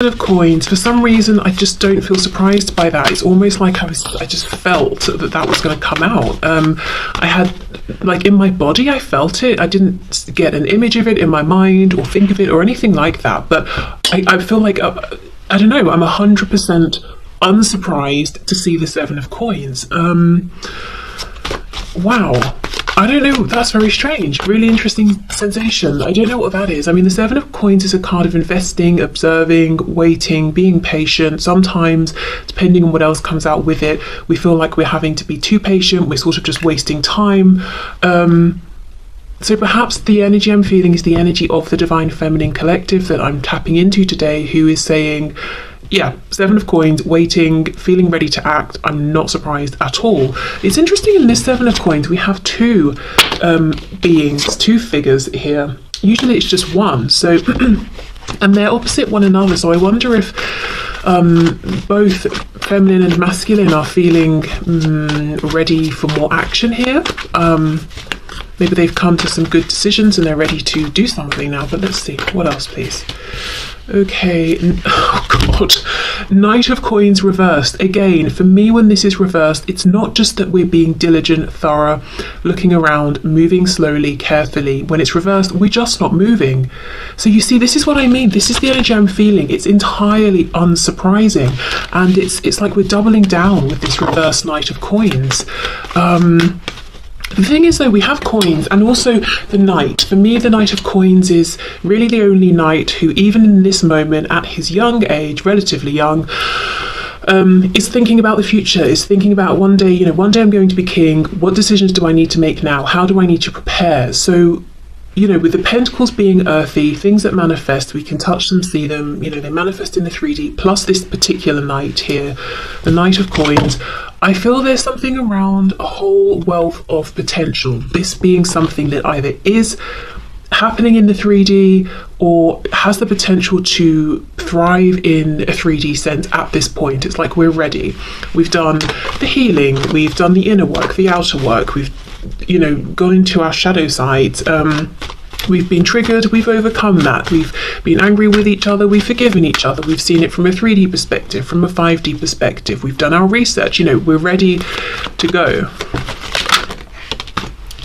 of coins, for some reason I just don't feel surprised by that. It's almost like I just felt that was going to come out. I had, like, in my body, I felt it. I didn't get an image of it in my mind or think of it or anything like that, but I feel like I don't know, I'm 100% unsurprised to see the 7 of coins. Wow, I don't know, that's very strange. Really interesting sensation. I don't know what that is. I mean, the 7 of coins is a card of investing, observing, waiting, being patient. Sometimes, depending on what else comes out with it, we feel like we're having to be too patient. We're sort of just wasting time. So perhaps the energy I'm feeling is the energy of the Divine Feminine Collective that I'm tapping into today, who is saying, yeah, 7 of coins, waiting, feeling ready to act. I'm not surprised at all. It's interesting, in this 7 of coins, we have two beings, two figures here. Usually it's just one, so and they're opposite one another. So I wonder if both feminine and masculine are feeling ready for more action here. Maybe they've come to some good decisions and they're ready to do something now. But let's see, what else, please? Okay, oh god, Knight of Coins reversed. Again, for me, when this is reversed, it's not just that we're being diligent, thorough, looking around, moving slowly, carefully. When it's reversed, we're just not moving. So you see, this is what I mean. This is the energy I'm feeling. It's entirely unsurprising. And it's like we're doubling down with this reversed Knight of Coins. The thing is, though, we have coins and also the Knight. For me, the Knight of Coins is really the only knight who, even in this moment, at his young age, relatively young, is thinking about the future, is thinking about one day I'm going to be king. What decisions do I need to make now? How do I need to prepare? So, with the pentacles being earthy, things that manifest, we can touch them, see them, they manifest in the 3D, plus this particular knight here, the Knight of Coins. I feel there's something around a whole wealth of potential, this being something that either is happening in the 3D or has the potential to thrive in a 3D sense at this point. It's like we're ready. We've done the healing, we've done the inner work, the outer work, we've gone into our shadow sides. We've been triggered, we've overcome that, we've been angry with each other, we've forgiven each other, we've seen it from a 3D perspective, from a 5D perspective, we've done our research, we're ready to go.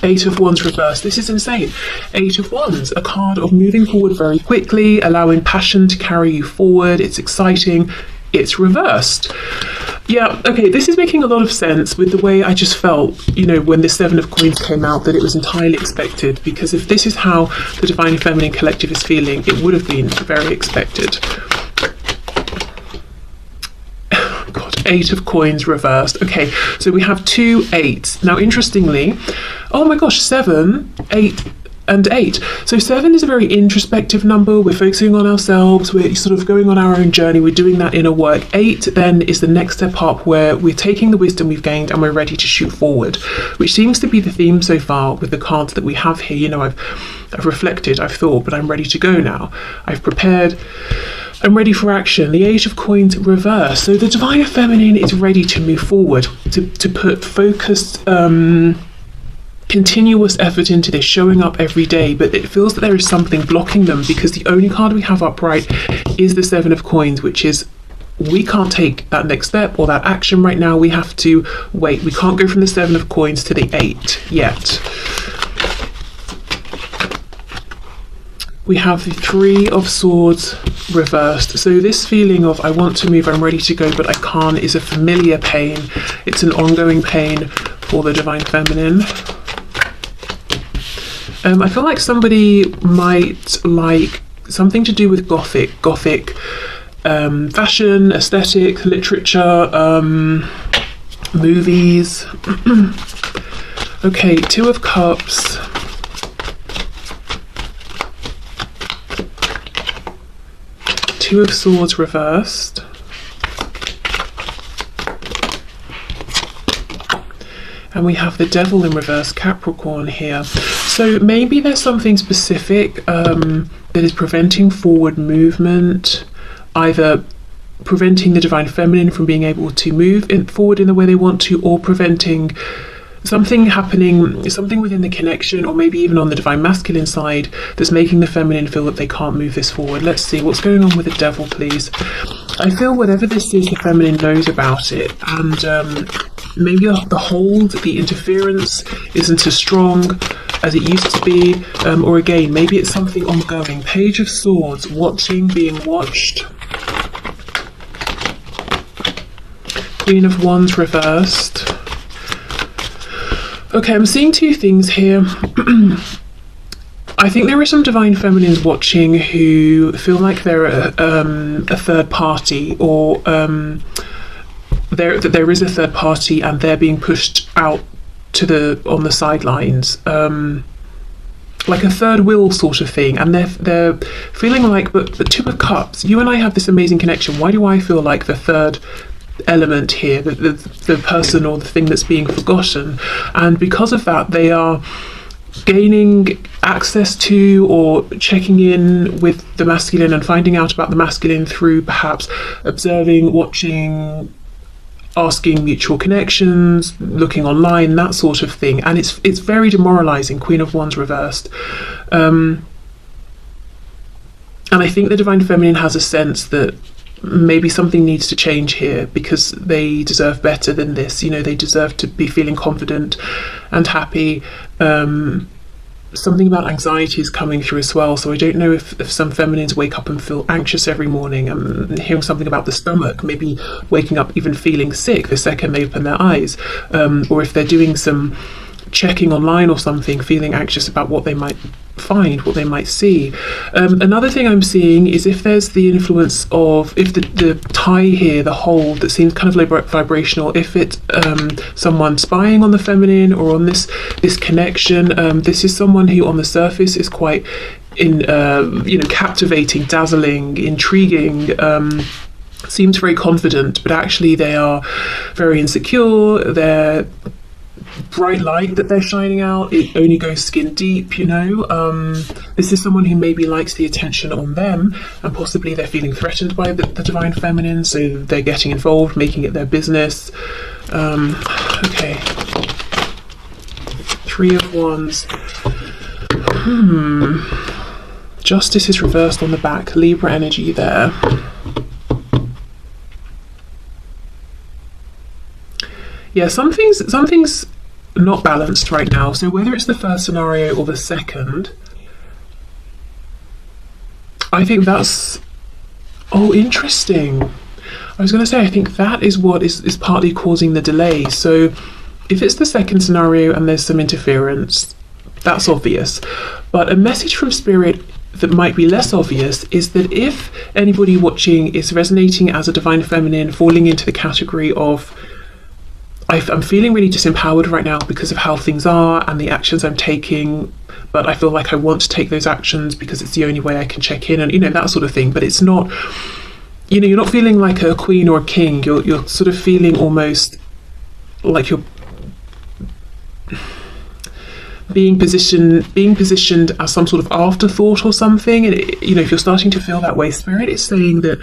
8 of Wands reversed. This is insane. 8 of Wands, a card of moving forward very quickly, allowing passion to carry you forward. It's exciting. It's reversed. Yeah, okay, this is making a lot of sense with the way I just felt, when the 7 of Coins came out, that it was entirely expected, because if this is how the Divine Feminine Collective is feeling, it would have been very expected. God, 8 of Coins reversed. Okay, so we have 2 8s. Now, interestingly, oh my gosh, 7, 8, and 8. So 7 is a very introspective number. We're focusing on ourselves. We're sort of going on our own journey. We're doing that inner work. 8 then is the next step up, where we're taking the wisdom we've gained and we're ready to shoot forward, which seems to be the theme so far with the cards that we have here. I've reflected, I've thought, but I'm ready to go now. I've prepared. I'm ready for action. The 8 of Coins reverse. So the Divine Feminine is ready to move forward, to put focused, continuous effort into this, showing up every day, but it feels that there is something blocking them, because the only card we have upright is the 7 of Coins, which is, we can't take that next step or that action right now. We have to wait. We can't go from the 7 of Coins to the 8 yet. We have the 3 of Swords reversed. So this feeling of I want to move, I'm ready to go, but I can't, is a familiar pain. It's an ongoing pain for the Divine Feminine. I feel like somebody might like something to do with Gothic fashion, aesthetic, literature, movies. Okay, 2 of Cups. Two of Swords reversed. And we have the Devil in reverse, Capricorn here. So maybe there's something specific that is preventing forward movement, either preventing the Divine Feminine from being able to move forward in the way they want to, or preventing something happening, something within the connection, or maybe even on the divine masculine side, that's making the feminine feel that they can't move this forward. Let's see what's going on with the devil, please. I feel whatever this is, the feminine knows about it, and maybe the hold, the interference isn't as strong as it used to be, or again, maybe it's something ongoing. Page of Swords, watching, being watched. Queen of Wands reversed. Okay, I'm seeing two things here. I think there are some divine feminines watching who feel like they're a third party, or there is a third party and they're being pushed out to on the sidelines, like a third wheel sort of thing, and they're feeling like, but Two of Cups, you and I have this amazing connection. Why do I feel like the third element here, the person or the thing that's being forgotten? And because of that, they are gaining access to or checking in with the masculine and finding out about the masculine through perhaps observing, watching, asking mutual connections, looking online, that sort of thing. And it's very demoralizing. Queen of Wands reversed. And I think the divine feminine has a sense that maybe something needs to change here, because they deserve better than this. You know, they deserve to be feeling confident and happy. Something about anxiety is coming through as well. So I don't know if some feminines wake up and feel anxious every morning. I'm hearing something about the stomach, maybe waking up even feeling sick the second they open their eyes, or if they're doing some checking online or something, feeling anxious about what they might find, what they might see. Another thing I'm seeing is if there's the influence of, if the tie here, the hold that seems kind of vibrational, if it's someone spying on the feminine or on this connection, this is someone who on the surface is quite captivating, dazzling, intriguing, seems very confident, but actually they are very insecure. They're bright light that they're shining out, it only goes skin deep, you know. This is someone who maybe likes the attention on them, and possibly they're feeling threatened by the divine feminine, so they're getting involved, making it their business. Okay, Three of Wands. Justice is reversed on the back, Libra energy there. Yeah, something's not balanced right now. So whether it's the first scenario or the second, I think that's, oh, interesting. I was going to say, I think that is what is partly causing the delay. So if it's the second scenario and there's some interference, that's obvious. But a message from Spirit that might be less obvious is that if anybody watching is resonating as a divine feminine, falling into the category of, I'm feeling really disempowered right now because of how things are and the actions I'm taking, but I feel like I want to take those actions because it's the only way I can check in, and that sort of thing. But it's not, you're not feeling like a queen or a king. You're sort of feeling almost like you're being positioned as some sort of afterthought or something. And if you're starting to feel that way, Spirit is saying that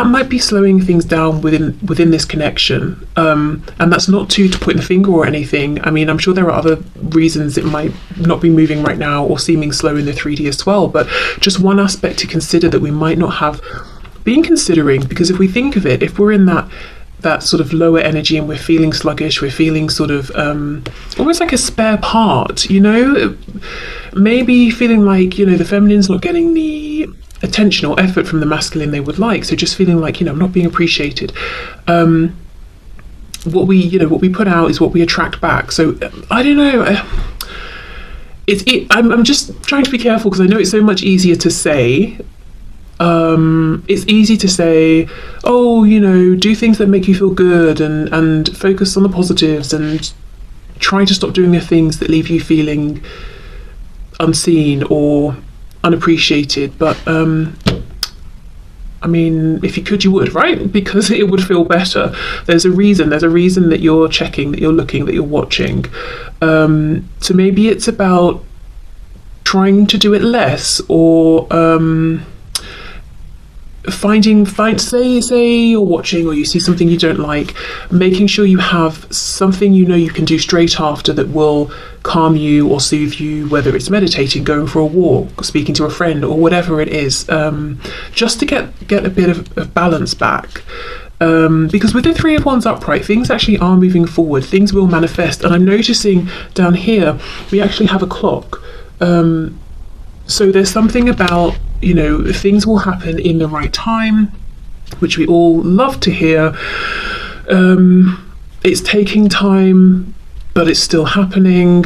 might be slowing things down within this connection, and that's not to point the finger or anything. I mean, I'm sure there are other reasons it might not be moving right now or seeming slow in the 3D as well, but just one aspect to consider that we might not have been considering, because if we think of it, if we're in that sort of lower energy and we're feeling sluggish, we're feeling sort of almost like a spare part, maybe feeling like the feminine's not getting the attention or effort from the masculine they would like, so just feeling like I'm not being appreciated. What we put out is what we attract back. So I don't know, I'm just trying to be careful, because I know it's so much easier to say. It's easy to say, oh, do things that make you feel good, and focus on the positives, and try to stop doing the things that leave you feeling unseen or unappreciated. But I mean, if you could, you would, right? Because it would feel better. There's a reason that you're checking, that you're looking, that you're watching. So maybe it's about trying to do it less, or say you're watching or you see something you don't like, making sure you have something you know you can do straight after that will calm you or soothe you, whether it's meditating, going for a walk, speaking to a friend, or whatever it is, just to get a bit of balance back. Because with the Three of Wands upright, things actually are moving forward, things will manifest. And I'm noticing down here we actually have a clock, so there's something about, you know, things will happen in the right time, which we all love to hear. It's taking time, but it's still happening.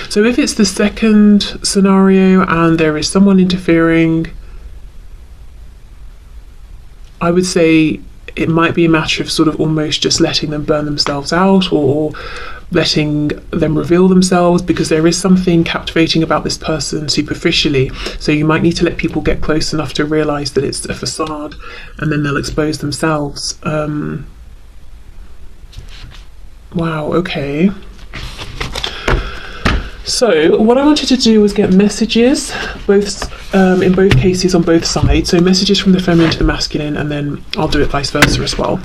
So if it's the second scenario and there is someone interfering, I would say it might be a matter of sort of almost just letting them burn themselves out, or letting them reveal themselves, because there is something captivating about this person superficially. So you might need to let people get close enough to realize that it's a facade, and then they'll expose themselves. Wow, okay. So what I wanted to do was get messages, in both cases on both sides. So messages from the feminine to the masculine, and then I'll do it vice versa as well.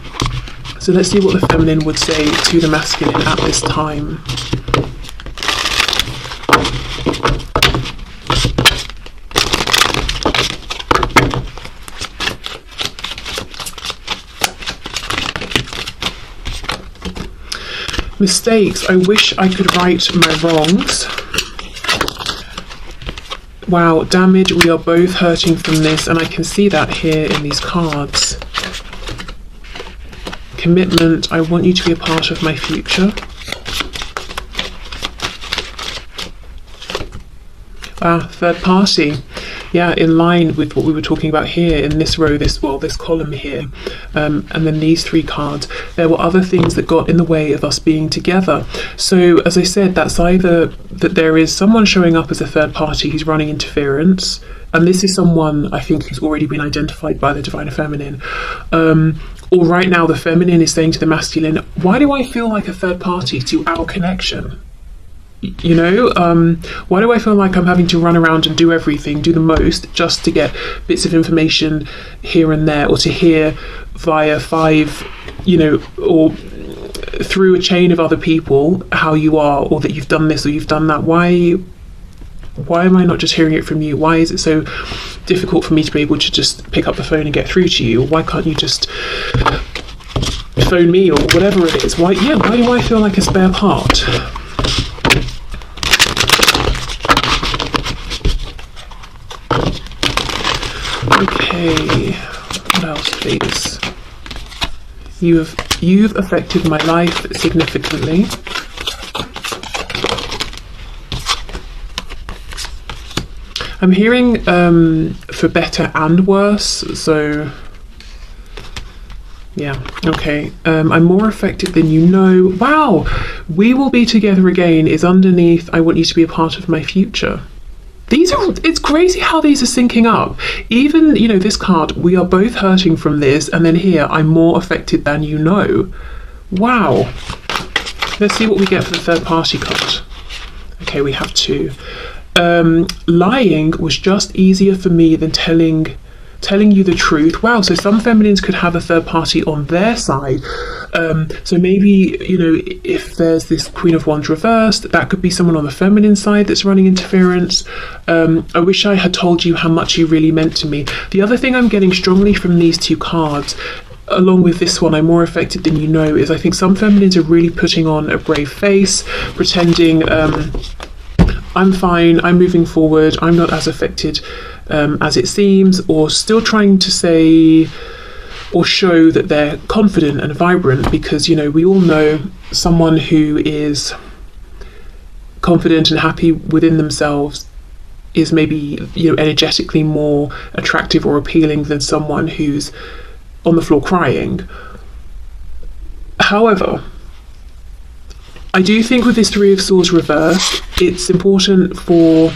So let's see what the feminine would say to the masculine at this time. Mistakes. I wish I could right my wrongs. Wow, damage. We are both hurting from this, and I can see that here in these cards. Commitment. I want you to be a part of my future. Third party. Yeah, in line with what we were talking about here in this row, this column here, and then these three cards. There were other things that got in the way of us being together. So as I said, that's either that there is someone showing up as a third party who's running interference, and this is someone I think who's already been identified by the divine feminine, or right now the feminine is saying to the masculine, why do I feel like a third party to our connection? You know, why do I feel like I'm having to run around and do everything, do the most, just to get bits of information here and there, or to hear via five, you know, or through a chain of other people how you are, or that you've done this or you've done that? Why am I not just hearing it from you? Why is it so difficult for me to be able to just pick up the phone and get through to you? Or why can't you just phone me, or whatever it is? Why do I feel like a spare part? Okay, what else, please? You've affected my life significantly. I'm hearing for better and worse, so yeah, okay. I'm more affected than you know. Wow, we will be together again is underneath, I want you to be a part of my future. It's crazy how these are syncing up. Even, you know, this card, we are both hurting from this, and then here, I'm more affected than you know. Wow. Let's see what we get for the third party card. Okay, we have two. Lying was just easier for me than telling you the truth. Wow, so some feminines could have a third party on their side. So maybe, you know, if there's this Queen of Wands reversed, that could be someone on the feminine side that's running interference. I wish I had told you how much you really meant to me. The other thing I'm getting strongly from these two cards, along with this one, I'm more affected than you know, is I think some feminines are really putting on a brave face, pretending I'm fine, I'm moving forward, I'm not as affected as it seems, or still trying to say or show that they're confident and vibrant, because, you know, we all know someone who is confident and happy within themselves is maybe, you know, energetically more attractive or appealing than someone who's on the floor crying. However, I do think with this Three of Swords reversed, it's important for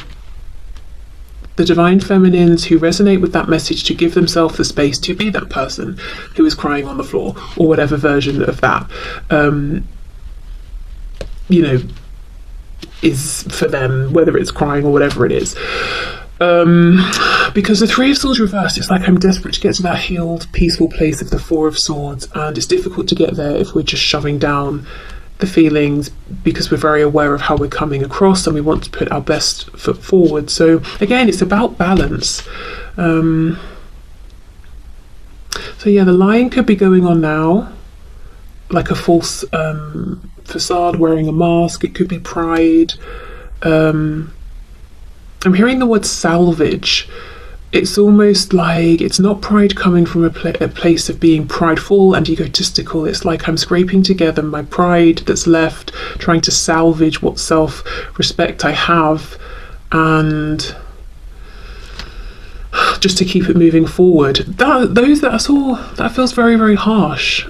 the divine feminines who resonate with that message to give themselves the space to be that person who is crying on the floor, or whatever version of that, you know, is for them, whether it's crying or whatever it is. Because the Three of Swords reversed, it's like I'm desperate to get to that healed, peaceful place of the Four of Swords, and it's difficult to get there if we're just shoving down the feelings, because we're very aware of how we're coming across and we want to put our best foot forward. So again, it's about balance. So yeah, the lying could be going on now, like a false facade, wearing a mask. It could be pride. I'm hearing the word salvage. It's almost like it's not pride coming from a place of being prideful and egotistical. It's like I'm scraping together my pride that's left, trying to salvage what self-respect I have, and just to keep it moving forward. That feels very, very harsh.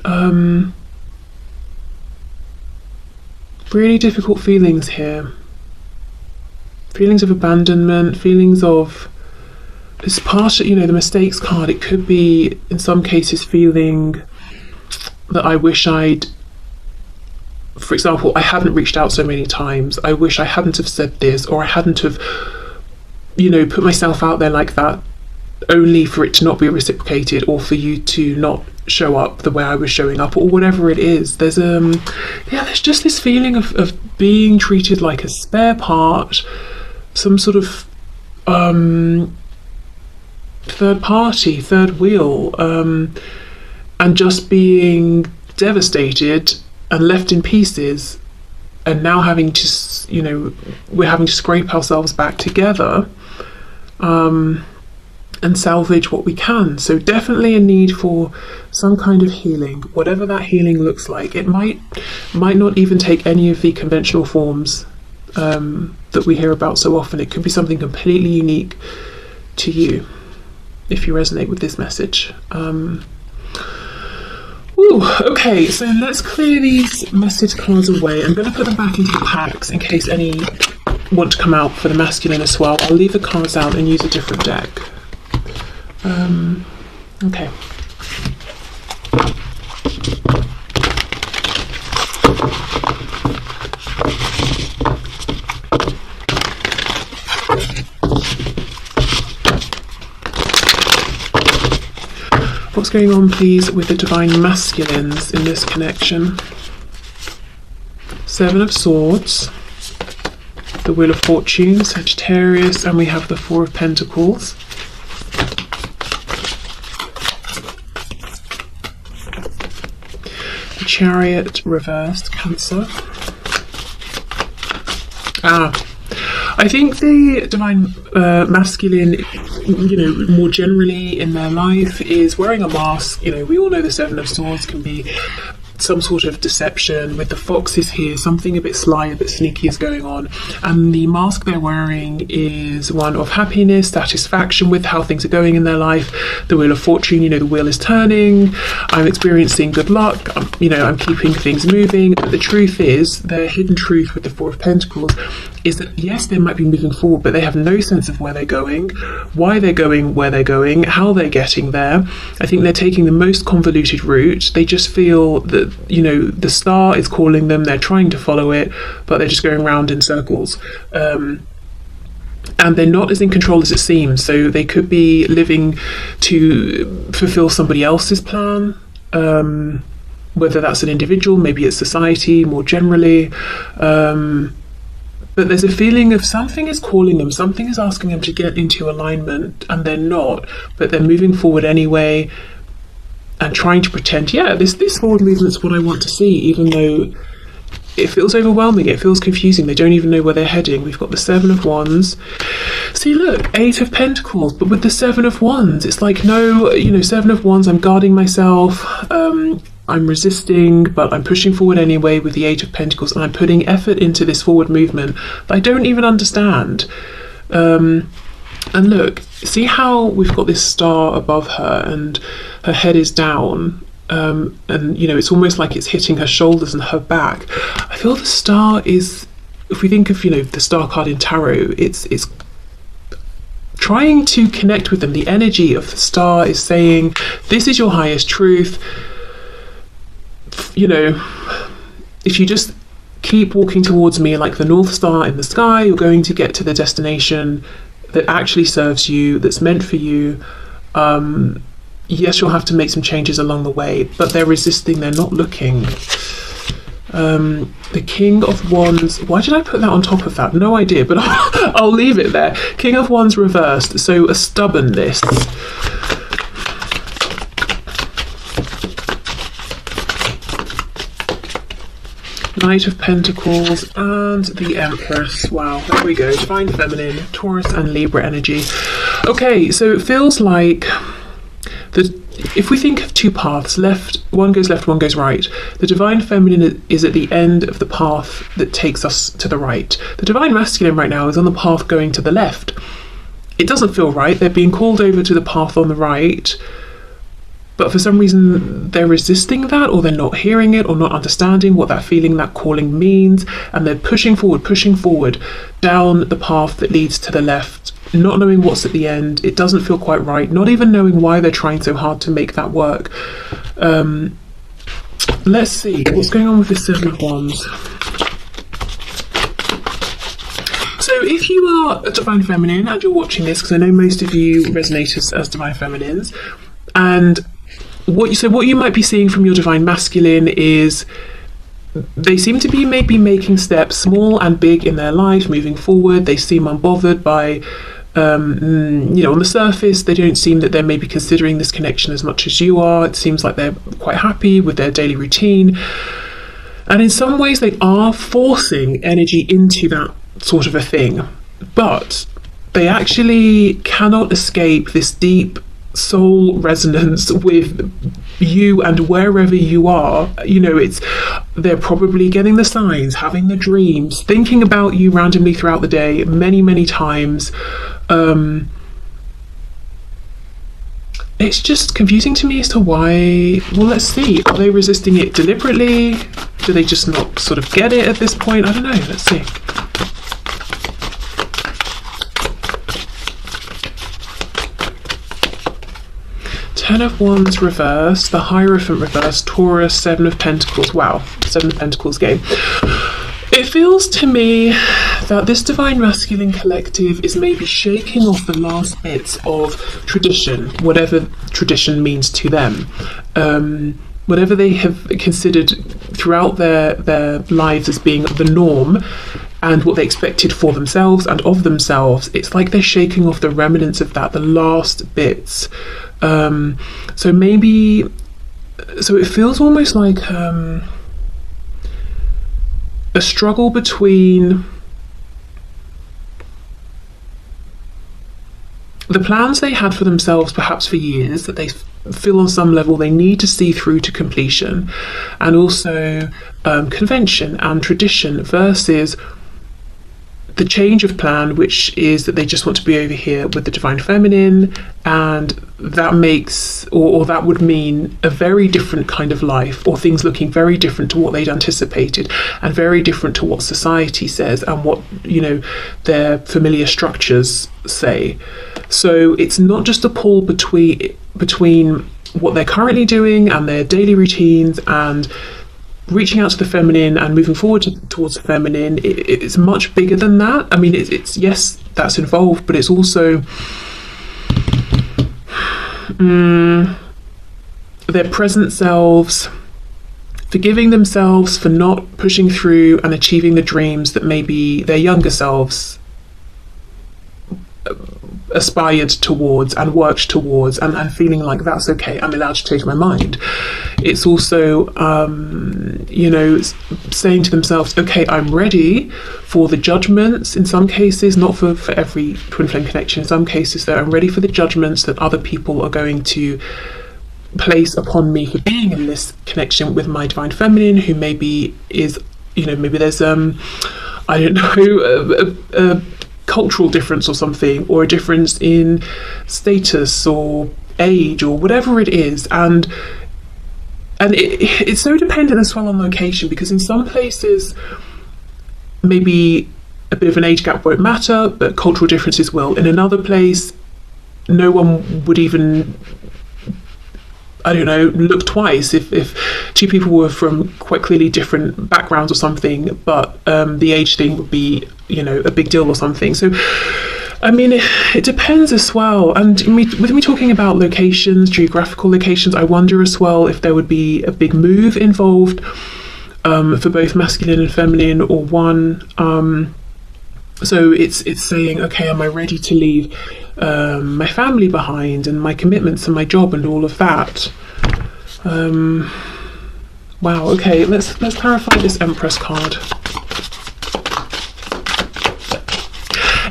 Really difficult feelings here. Feelings of abandonment, feelings of, it's part of, the mistakes card. It could be, in some cases, feeling that I wish I'd, for example, I hadn't reached out so many times. I wish I hadn't have said this, or I hadn't have, put myself out there like that, only for it to not be reciprocated, or for you to not show up the way I was showing up, or whatever it is. There's there's just this feeling of being treated like a spare part, some sort of third party, third wheel, and just being devastated and left in pieces, and now having to, we're having to scrape ourselves back together and salvage what we can. So definitely a need for some kind of healing, whatever that healing looks like. It might not even take any of the conventional forms that we hear about so often. It could be something completely unique to you, if you resonate with this message. Okay, so let's clear these message cards away. I'm going to put them back into the packs in case any want to come out for the masculine as well. I'll leave the cards out and use a different deck. Okay. What's going on, please, with the divine masculines in this connection? Seven of Swords, the Wheel of Fortune, Sagittarius, and we have the Four of Pentacles. The Chariot reversed, Cancer. I think the divine masculine, more generally in their life, is wearing a mask. We all know the Seven of Swords can be some sort of deception. With the foxes here, something a bit sly, a bit sneaky is going on, and the mask they're wearing is one of happiness, satisfaction with how things are going in their life. The Wheel of Fortune, the wheel is turning, I'm experiencing good luck, I'm keeping things moving. But the truth is, their hidden truth with the Four of Pentacles is that yes, they might be moving forward, but they have no sense of where they're going, why they're going where they're going, how they're getting there. I think they're taking the most convoluted route. They just feel that, the star is calling them, they're trying to follow it, but they're just going round in circles. And they're not as in control as it seems. So they could be living to fulfill somebody else's plan, whether that's an individual, maybe it's society more generally. But there's a feeling of something is calling them, something is asking them to get into alignment, and they're not, but they're moving forward anyway and trying to pretend, this forward movement's what I want to see, even though it feels overwhelming, it feels confusing, they don't even know where they're heading. We've got the Seven of Wands. See, look, Eight of Pentacles, but with the Seven of Wands, it's like, no, Seven of Wands, I'm guarding myself, I'm resisting, but I'm pushing forward anyway with the Eight of Pentacles, and I'm putting effort into this forward movement that I don't even understand. And look, see how we've got this star above her and her head is down, and it's almost like it's hitting her shoulders and her back. I feel the star is, if we think of the star card in tarot, it's trying to connect with them. The energy of the star is saying, this is your highest truth. If you just keep walking towards me like the North Star in the sky, you're going to get to the destination that actually serves you, that's meant for you. Yes, you'll have to make some changes along the way, but they're resisting, they're not looking. The King of Wands, why did I put that on top of that? No idea, but I'll leave it there. King of Wands reversed, so a stubbornness. Knight of Pentacles and the Empress. Wow, there we go. Divine Feminine, Taurus and Libra energy. Okay, so it feels like if we think of two paths, one goes left, one goes right. The Divine Feminine is at the end of the path that takes us to the right. The Divine Masculine right now is on the path going to the left. It doesn't feel right. They're being called over to the path on the right, but for some reason they're resisting that, or they're not hearing it, or not understanding what that feeling, that calling means, and they're pushing forward down the path that leads to the left, not knowing what's at the end. It doesn't feel quite right, not even knowing why they're trying so hard to make that work. Let's see what's going on with this Seven of Wands. So if you are a Divine Feminine and you're watching this, because I know most of you resonate as Divine Feminines, and what you might be seeing from your Divine Masculine is they seem to be maybe making steps, small and big, in their life, moving forward. They seem unbothered by, on the surface, they don't seem that they're maybe considering this connection as much as you are. It seems like they're quite happy with their daily routine. And in some ways, they are forcing energy into that sort of a thing. But they actually cannot escape this deep soul resonance with you and wherever you are. They're probably getting the signs, having the dreams, thinking about you randomly throughout the day many times. It's just confusing to me as to why. Well, let's see, are they resisting it deliberately? Do they just not sort of get it at this point? I don't know. Let's see. Ten of Wands reversed, the Hierophant reversed, Taurus, Seven of Pentacles. Wow, Seven of Pentacles game. It feels to me that this Divine Masculine collective is maybe shaking off the last bits of tradition, whatever tradition means to them. Whatever they have considered throughout their lives as being the norm, and what they expected for themselves and of themselves, it's like they're shaking off the remnants of that, the last bits. So it feels almost like a struggle between the plans they had for themselves, perhaps for years, that they feel on some level they need to see through to completion, and also convention and tradition, versus the change of plan, which is that they just want to be over here with the Divine Feminine, and that makes, or that would mean a very different kind of life, or things looking very different to what they'd anticipated, and very different to what society says and what their familiar structures say. So it's not just a pull between what they're currently doing and their daily routines and reaching out to the feminine and moving forward towards the feminine. It's much bigger than that. I mean, it's yes, that's involved, but it's also their present selves forgiving themselves for not pushing through and achieving the dreams that maybe their younger selves aspired towards and worked towards, and feeling like that's okay, I'm allowed to change my mind. It's also saying to themselves, okay, I'm ready for the judgments, in some cases, not for every twin flame connection, in some cases that I'm ready for the judgments that other people are going to place upon me for being in this connection with my Divine Feminine, who maybe is, maybe there's I don't know, a cultural difference or something, or a difference in status or age or whatever it is, and it's so dependent as well on location, because in some places maybe a bit of an age gap won't matter, but cultural differences will. In another place, no one would even, I don't know, look twice if two people were from quite clearly different backgrounds or something, but the age thing would be, a big deal or something. So I mean, it depends as well. And with me talking about locations, geographical locations, I wonder as well if there would be a big move involved for both masculine and feminine, or one. So it's saying, okay, am I ready to leave my family behind and my commitments and my job and all of that? Wow. Okay, let's clarify this Empress card.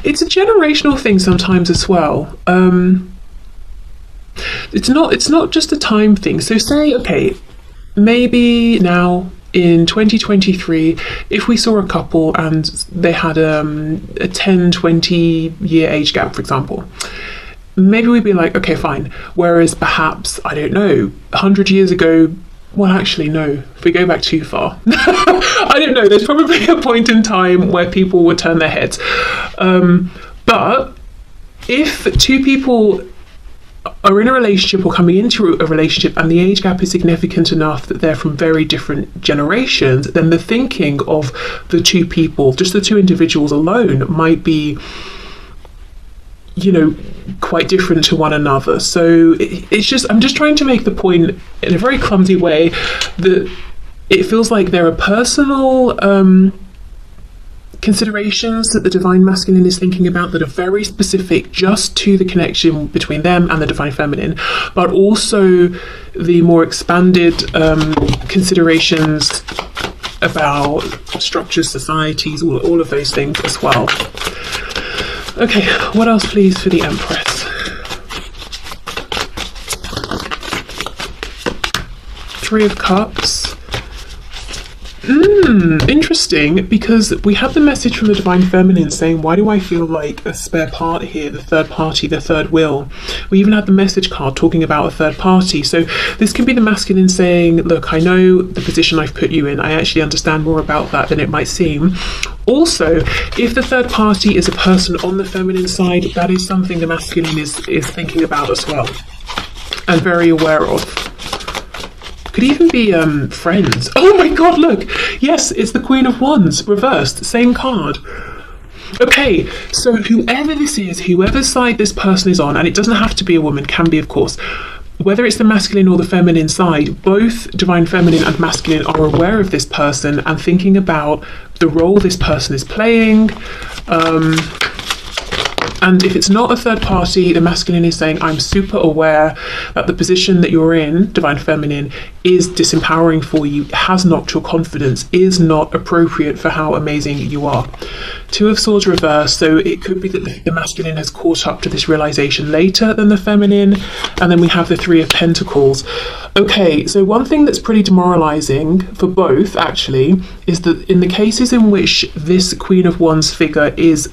It's a generational thing sometimes as well. It's not just a time thing. So say, okay, maybe now in 2023, if we saw a couple and they had a 10-20 year age gap, for example, maybe we'd be like, okay, fine. Whereas perhaps, I don't know, 100 years ago, well, actually, no, if we go back too far, I don't know, there's probably a point in time where people would turn their heads. But if two people are in a relationship or coming into a relationship and the age gap is significant enough that they're from very different generations, then the thinking of the two people, just the two individuals alone, might be, you know, quite different to one another. So it's just, I'm just trying to make the point in a very clumsy way that it feels like there are personal considerations that the divine masculine is thinking about that are very specific just to the connection between them and the divine feminine, but also the more expanded considerations about structures, societies, all of those things as well. Okay, what else please for the Empress? Three of Cups. Interesting, because we have the message from the divine feminine saying, why do I feel like a spare part here, the third party, the third wheel? We even had the message card talking about a third party. So this can be the masculine saying, look, I know the position I've put you in, I actually understand more about that than it might seem. Also, if the third party is a person on the feminine side, that is something the masculine is thinking about as well and very aware of. Could even be friends. Oh my god, look! Yes, it's the Queen of Wands, reversed, same card. Okay, so whoever this is, whoever side this person is on, and it doesn't have to be a woman, can be of course, whether it's the masculine or the feminine side, both divine feminine and masculine are aware of this person and thinking about the role this person is playing. And if it's not a third party, the masculine is saying, I'm super aware that the position that you're in, divine feminine, is disempowering for you, has knocked your confidence, is not appropriate for how amazing you are. Two of Swords reversed, so it could be that the masculine has caught up to this realization later than the feminine. And then we have the Three of Pentacles. Okay, so one thing that's pretty demoralizing for both, actually, is that in the cases in which this Queen of Wands figure is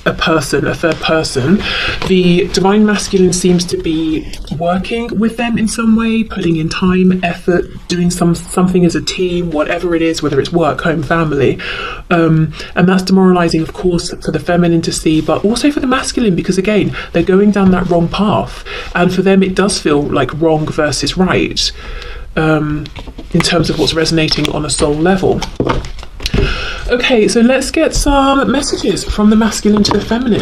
a person, a third person, the divine masculine seems to be working with them in some way, putting in time, effort, doing something as a team, whatever it is, whether it's work, home, family. And that's demoralizing, of course, for the feminine to see, but also for the masculine, because again, they're going down that wrong path. And for them, it does feel like wrong versus right, in terms of what's resonating on a soul level. Okay, so let's get some messages from the masculine to the feminine.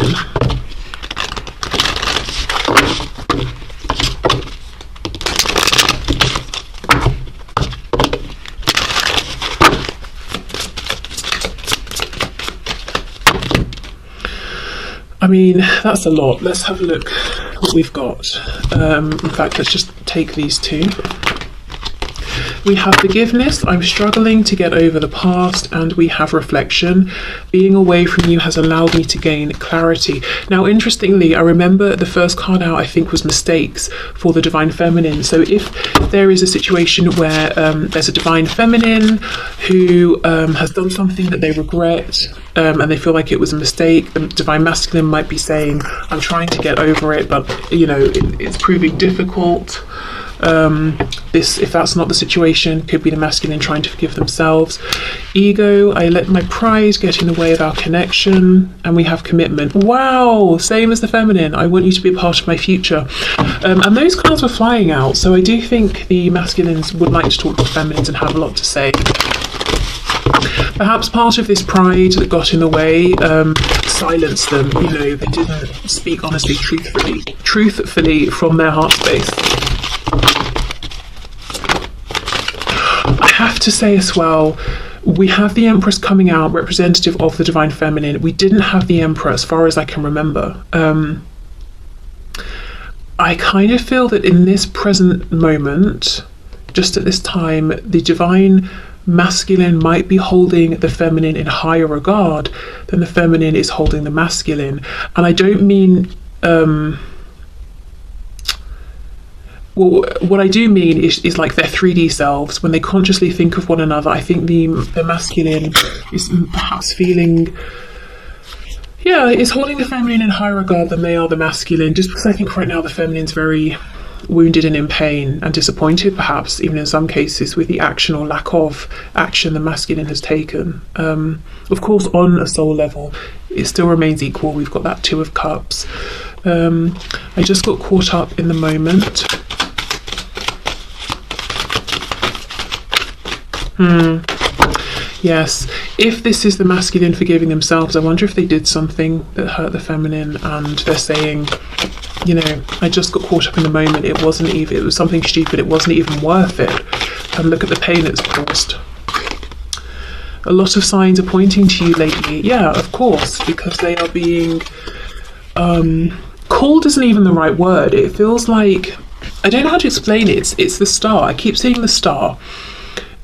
I mean, that's a lot. Let's have a look what we've got. In fact, let's just take these two. We have forgiveness, I'm struggling to get over the past, and we have reflection. Being away from you has allowed me to gain clarity. Now, interestingly, I remember the first card out, I think, was mistakes for the divine feminine. So if there is a situation where there's a divine feminine who has done something that they regret, and they feel like it was a mistake, the divine masculine might be saying, I'm trying to get over it, but you know, it's proving difficult. If that's not the situation, could be the masculine trying to forgive themselves. Ego, I let my pride get in the way of our connection. And we have commitment. Wow, same as the feminine. I want you to be a part of my future. And those cards were flying out, so I do think the masculines would like to talk to the feminines and have a lot to say. Perhaps part of this pride that got in the way silenced them. You know, they didn't speak honestly, truthfully from their heart space. I have to say as well, we have the Empress coming out, representative of the Divine Feminine. We didn't have the Emperor as far as I can remember. I kind of feel that in this present moment, just at this time, the Divine Masculine might be holding the Feminine in higher regard than the Feminine is holding the Masculine. And I don't mean... well, what I do mean is like their 3D selves, when they consciously think of one another. I think the masculine is perhaps feeling, is holding the feminine in higher regard than they are the masculine, just because I think right now the feminine's very wounded and in pain and disappointed, perhaps even in some cases, with the action or lack of action the masculine has taken. Of course, on a soul level, it still remains equal. We've got that Two of Cups. I just got caught up in the moment. Yes, if this is the masculine forgiving themselves, I wonder if they did something that hurt the feminine and they're saying, you know, I just got caught up in the moment, it was something stupid, it wasn't even worth it, and look at the pain it's caused. A lot of signs are pointing to you lately. Yeah, of course, because they are being called isn't even the right word. It feels like, I don't know how to explain it. It's the star. I keep seeing the star.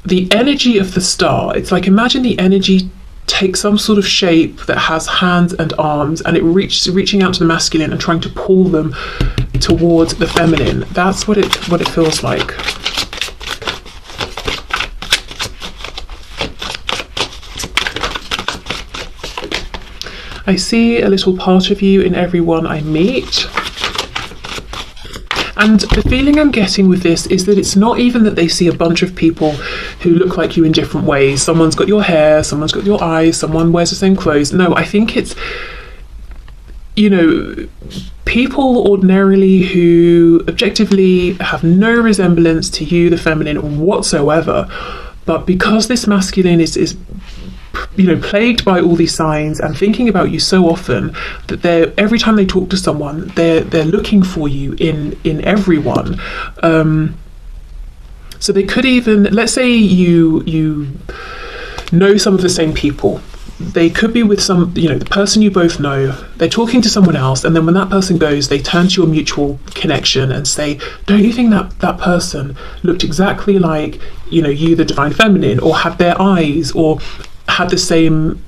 The energy of the star, it's like, imagine the energy takes some sort of shape that has hands and arms, and it reaching out to the masculine and trying to pull them towards the feminine. That's what it feels like. I see a little part of you in everyone I meet. And the feeling I'm getting with this is that it's not even that they see a bunch of people who look like you in different ways. Someone's got your hair, someone's got your eyes, someone wears the same clothes. No, I think it's, you know, people ordinarily who objectively have no resemblance to you, the feminine, whatsoever. But because this masculine is you know, plagued by all these signs and thinking about you so often, that every time they talk to someone, they're looking for you in everyone. So they could even, let's say you know some of the same people. They could be with some, you know, the person you both know, they're talking to someone else, and then when that person goes, they turn to your mutual connection and say, don't you think that person looked exactly like, you know, you, the Divine Feminine, or had their eyes, or had the same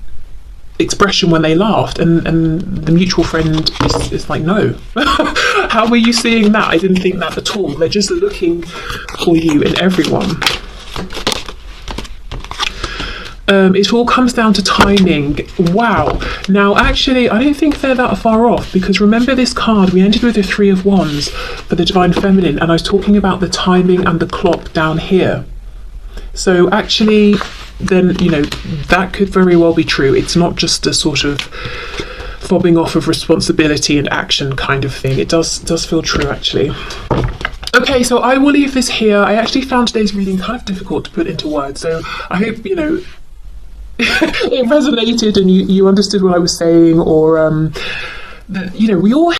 expression when they laughed? And the mutual friend is like, no. How were you seeing that? I didn't think that at all. They're just looking for you in everyone. It all comes down to timing. Wow. Now, actually, I don't think they're that far off, because remember this card, we ended with the Three of Wands for the Divine Feminine, and I was talking about the timing and the clock down here. So actually, then, you know, that could very well be true. It's not just a sort of fobbing off of responsibility and action kind of thing. It does feel true, actually. Okay, so I will leave this here. I actually found today's reading kind of difficult to put into words, so I hope, you know, it resonated and you understood what I was saying, or that, you know, we all